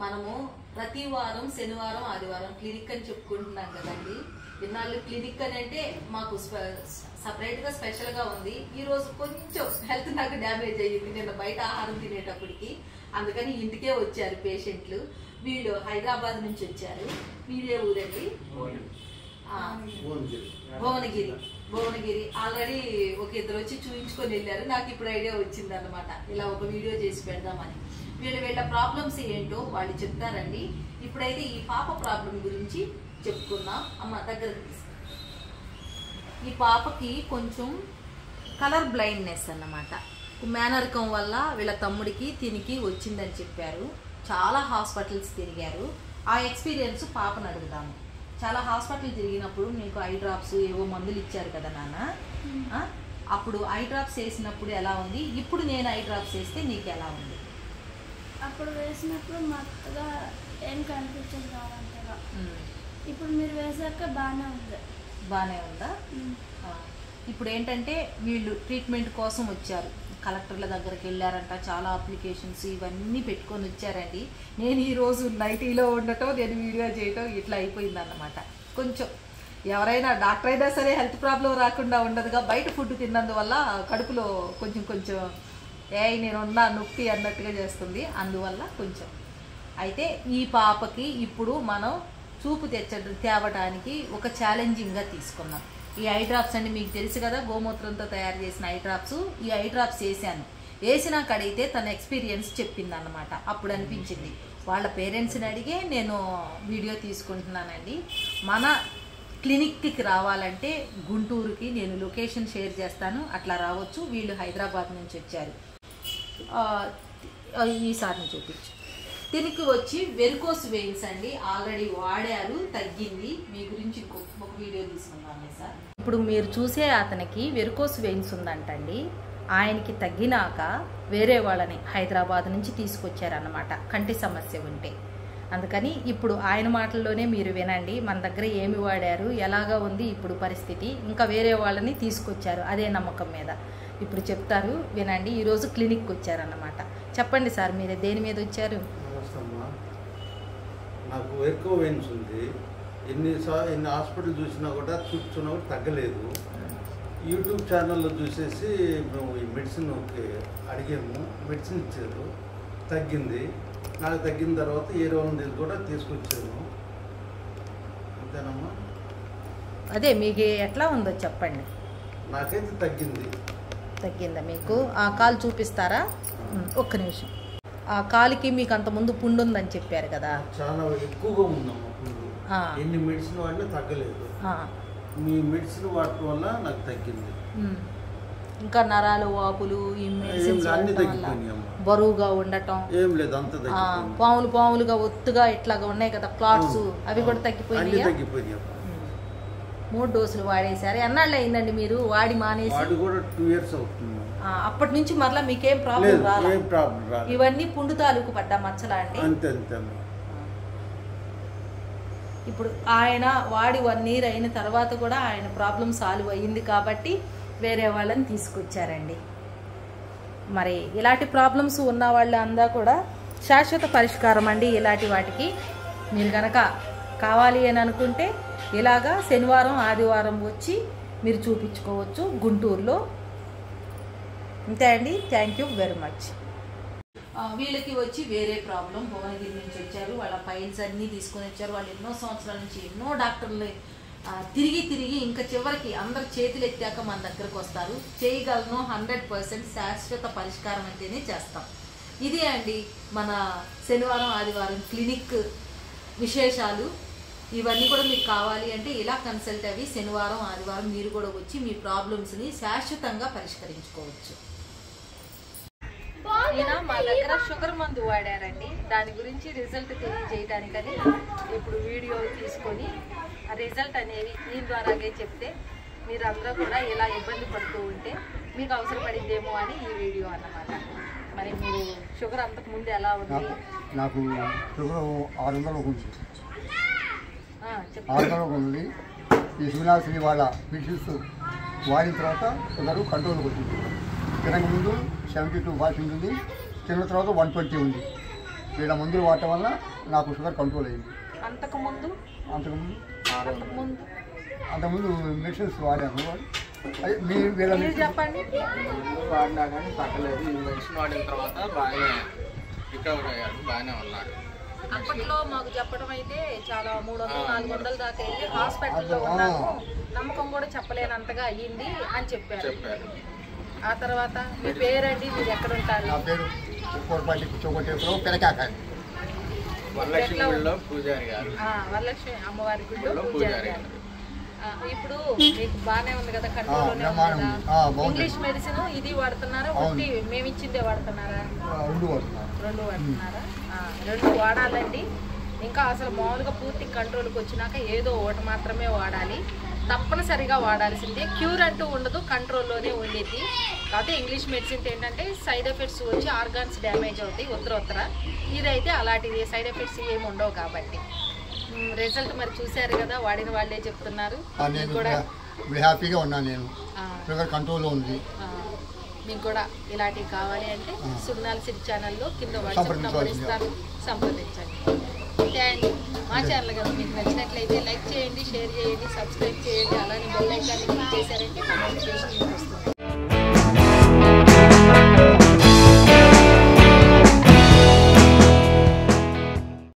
మనము ప్రతి వారం శనివారం ఆదివారం క్లినిక్ అని చెప్పుకుంటున్నాం కదండి. ఇన్నాళ్ళు క్లినిక్ అని అంటే మాకు సపరేట్ గా స్పెషల్ గా ఉంది. ఈ రోజు కొంచెం హెల్త్ నాకు డ్యామేజ్ అయ్యింది నిన్న బయట ఆహారం తినేటప్పటికి. అందుకని ఇంటికే వచ్చారు పేషెంట్లు. వీళ్ళు హైదరాబాద్ నుంచి వచ్చారు. మీరే ఊరండి? భువనగిరి. ఆల్రెడీ ఒక ఇద్దరు వచ్చి చూపించుకొని వెళ్ళారు. నాకు ఇప్పుడు ఐడియా వచ్చింది అన్నమాట, ఇలా ఒక వీడియో చేసి పెడదామని. వీళ్ళ ప్రాబ్లమ్స్ ఏంటో వాళ్ళు చెప్తారండి. ఇప్పుడైతే ఈ పాప ప్రాబ్లం గురించి చెప్పుకుందాం. అమ్మ దగ్గర ఈ పాపకి కొంచెం కలర్ బ్లైండ్నెస్ అన్నమాట. మేనరికం వల్ల వీళ్ళ తమ్ముడికి తినికి వచ్చిందని చెప్పారు. చాలా హాస్పిటల్స్ తిరిగారు. ఆ ఎక్స్పీరియన్స్ పాపను అడుగుదాము. చాలా హాస్పిటల్ తిరిగినప్పుడు నీకు ఐ డ్రాప్స్ ఏవో మందులు ఇచ్చారు కదా నాన్న, అప్పుడు ఐ డ్రాప్స్ వేసినప్పుడు ఎలా ఉంది? ఇప్పుడు నేను ఐ డ్రాప్స్ వేస్తే నీకు ఎలా ఉంది? అప్పుడు వేసినప్పుడు మత్తుగా ఏం కనిపించదు కాదంతగా. ఇప్పుడు మీరు వేసాక బాగానే ఉందా? ఇప్పుడు ఏంటంటే వీళ్ళు ట్రీట్మెంట్ కోసం వచ్చారు. కలెక్టర్ల దగ్గరికి వెళ్ళారంట. చాలా అప్లికేషన్స్ ఇవన్నీ పెట్టుకొని వచ్చారండి. నేను ఈరోజు నైటీలో ఉండటం, నేను వీడియో చేయటం ఇట్లా అయిపోయింది అన్నమాట. కొంచెం ఎవరైనా డాక్టర్ అయినా సరే హెల్త్ ప్రాబ్లం రాకుండా ఉండదుగా. బయట ఫుడ్ తిన్నందువల్ల కడుపులో కొంచెం నేనున్నా నొప్పి అన్నట్టుగా చేస్తుంది. అందువల్ల కొంచెం అయితే ఈ పాపకి ఇప్పుడు మనం చూపు తేవడానికి ఒక ఛాలెంజింగ్గా తీసుకున్నాం. ఈ ఐ డ్రాప్స్ అండి మీకు తెలుసు కదా, గోమూత్రంతో తయారు చేసిన ఐ డ్రాప్స్. ఈ ఐ డ్రాప్స్ వేసినాక అడిగితే తన ఎక్స్పీరియన్స్ చెప్పింది అన్నమాట. అప్పుడు అనిపించింది వాళ్ళ పేరెంట్స్ని అడిగే నేను వీడియో తీసుకుంటున్నానండి. మన క్లినిక్కి రావాలంటే గుంటూరుకి నేను లొకేషన్ షేర్ చేస్తాను, అట్లా రావచ్చు. వీళ్ళు హైదరాబాద్ నుంచి వచ్చారు. ఈసారిని చూపించు. దీనికి వచ్చి వెరికోస్ వెయిన్స్ అండి. ఆల్రెడీ వాడారు, తగ్గింది. మీ గురించి ఒక వీడియో తీసుకున్నాను సార్. ఇప్పుడు మీరు చూసే అతనికి వెరికోస్ వెయిన్స్ ఉందంటండి. ఆయనకి తగ్గినాక వేరే వాళ్ళని హైదరాబాద్ నుంచి తీసుకొచ్చారన్నమాట, కంటి సమస్య ఉంటే. అందుకని ఇప్పుడు ఆయన మాటల్లోనే మీరు వినండి. మన దగ్గర ఏమి వాడారు, ఎలాగా ఉంది ఇప్పుడు పరిస్థితి, ఇంకా వేరే వాళ్ళని తీసుకొచ్చారు అదే నమ్మకం మీద. ఇప్పుడు చెప్తారు, వినండి. ఈరోజు క్లినిక్కి వచ్చారన్నమాట. చెప్పండి సార్, మీరు దేని మీద వచ్చారు? నాకు వెరికో వెయిన్స్ ఉంది. ఎన్ని హాస్పిటల్ చూసినా కూడా చూస్తున్నా కూడా తగ్గలేదు. యూట్యూబ్ ఛానల్లో చూసేసి మేము ఈ మెడిసిన్ అడిగాము, మెడిసిన్ ఇచ్చారు, తగ్గింది. నాకు తగ్గిన తర్వాత ఏ రోజు కూడా తీసుకొచ్చాను. అంతేనమ్మా? అదే మీకు ఎట్లా ఉందో చెప్పండి. నాకైతే తగ్గిందా మీకు? ఆ కాలు చూపిస్తారా? ఒక్క నిమిషం. ఆ కాలుకి మీకు అంత ముందు పుండు ఉందని చెప్పారు కదా, చాలా ఎక్కువగా ఉందమ్మా పుండు. ఎన్ని మెడిసిన్ వాడినా తగ్గలేదు. మీ మెడిసిన్ వాడటం వల్ల నాకు తగ్గింది. ఇంకా నరాలు వాపులు ఈ మెడిసిన్స్ బరువుగా ఉండటం ఏం లేదు, అంత పాములుగా ఒత్తుగా ఇట్లాగా ఉన్నాయి కదా క్లాట్స్, అవి కూడా తగ్గిపోయినాయి. 3 డోసులు వాడేశారు. ఎన్నాళ్ళు అయిందండి మీరు వాడి మానేసి? 2 years అవుతుంది. అప్పటి నుంచి మరలా మీకేం ప్రాబ్లం రాలేదు? ఇవన్నీ పుండు తాలూకు పడ్డ మచ్చలా అండి? అంతే. ఇప్పుడు ఆయన వాడి 1 year అయిన తర్వాత కూడా ఆయన ప్రాబ్లం సాల్వ్ అయ్యింది కాబట్టి వేరే వాళ్ళని తీసుకొచ్చారండి. మరి ఇలాంటి ప్రాబ్లమ్స్ ఉన్న వాళ్ళందా కూడా శాశ్వత పరిష్కారం అండి. ఇలాంటి వాటికి మీరు కనుక కావాలి అని అనుకుంటే ఇలాగా శనివారం ఆదివారం వచ్చి మీరు చూపించుకోవచ్చు గుంటూరులో. అంతే అండి. Thank you very much. వీళ్ళకి వచ్చి వేరే ప్రాబ్లం, భువనగిరి నుంచి వచ్చారు. వాళ్ళ ఫైల్స్ అన్నీ తీసుకొని వచ్చారు. వాళ్ళు ఎన్నో సంవత్సరాల నుంచి ఎన్నో డాక్టర్లు తిరిగి ఇంకా చివరికి అందరు చేతులు ఎత్తాక మన దగ్గరకు వస్తారు. చేయగలను 100% శాశ్వత పరిష్కారం అంటేనే చేస్తాం. ఇదే అండి మన శనివారం ఆదివారం క్లినిక్ విశేషాలు. ఇవన్నీ కూడా మీకు కావాలి అంటే ఇలా కన్సల్ట్ అవి శనివారం ఆదివారం మీరు కూడా వచ్చి మీ ప్రాబ్లమ్స్ని శాశ్వతంగా పరిష్కరించుకోవచ్చు. ఈయన మా దగ్గర షుగర్ మందు వాడారండి. దాని గురించి రిజల్ట్ తెలియజేయడానికని ఇప్పుడు వీడియో తీసుకొని ఆ రిజల్ట్ అనేవి దీని ద్వారాగే చెప్తే మీరు అందరూ కూడా ఇలా ఇబ్బంది పడుతూ ఉంటే మీకు అవసరపడిందేమో అని ఈ వీడియో అన్నమాట. మరి మీరు షుగర్ అంతకు ముందు ఎలా ఉంది? నాకు షుగర్ 600 ఉంది. 600 ఉంది. ఈ శ్రీనివాసరి వాళ్ళ మెడిసిన్స్ వాడిన తర్వాత షుగర్ కంట్రోల్కి వచ్చింది. తినక ముందు 72 ఫాస్ట్ ఉంటుంది, తిన్న తర్వాత 120 ఉంది. వీళ్ళ మందులు వాడటం వల్ల నాకు షుగర్ కంట్రోల్ అయింది. అంతకుముందు అంతకుముందు మెడిసిన్స్ వాడాను. మీరు చెప్పండి. వాడినా కానీ తగ్గలేదు. ఈ మెడిసిన్ వాడిన తర్వాత బాగానే రికవర్ అయ్యాడు, బాగానే ఉన్నాడు. అప్పట్లో మాకు చెప్పడం అయితే చాలా 300-400 దాకా వెళ్ళి హాస్పిటల్లో ఉన్నాము, నమ్మకం కూడా చెప్పలేనంతగా అయ్యింది అని చెప్పారు. ఆ తర్వాత మీ పేరండి, మీరు ఎక్కడ ఉంటారు? నా పేరు వరలక్ష్మి పూజారి గారు. వరలక్ష్మి అమ్మవారి గుడిలో పూజారి గారు. ఇప్పుడు మీకు బాగానే ఉంది కదా, కంట్రోల్లోనే ఉంది కదా? ఇంగ్లీష్ మెడిసిన్ ఇది వాడుతున్నారా, ఒకటి మేము ఇచ్చిందే వాడుతున్నారా? రెండు వాడుతున్నారా? రెండు వాడాలండి. ఇంకా అసలు మామూలుగా పూర్తి కంట్రోల్కి వచ్చినాక ఏదో ఒకటి మాత్రమే వాడాలి, తప్పనిసరిగా వాడాల్సిందే. క్యూర్ అంటూ ఉండదు, కంట్రోల్లోనే ఉండేది. కాకపోతే ఇంగ్లీష్ మెడిసిన్ ఏంటంటే సైడ్ ఎఫెక్ట్స్ వచ్చి ఆర్గాన్స్ డ్యామేజ్ అవుతాయి ఉత్తర. ఇదైతే అలాంటిది సైడ్ ఎఫెక్ట్స్ ఏమి ఉండవు కాబట్టి. రిజల్ట్ మరి చూశారు కదా, వాడిన వాళ్ళే చెప్తున్నారు. కూడా హ్యాపీగా ఉన్నాను నేను, షుగర్ కంట్రోల్లో ఉంది. మీకు కూడా ఇలాంటివి కావాలి అంటే సుగుణాల సిరి ఛానల్లో కింద వాట్సాప్ నెంబర్ ఇస్తాను, సంప్రదించండి. థ్యాంక్. మా ఛానల్ కదా మీకు నచ్చినట్లయితే లైక్ చేయండి, షేర్ చేయండి, సబ్స్క్రైబ్ చేయండి. అలానే బెల్ ఐకాన్ క్లిక్ చేశారంటే నోటిఫికేషన్ మీకు వస్తుంది.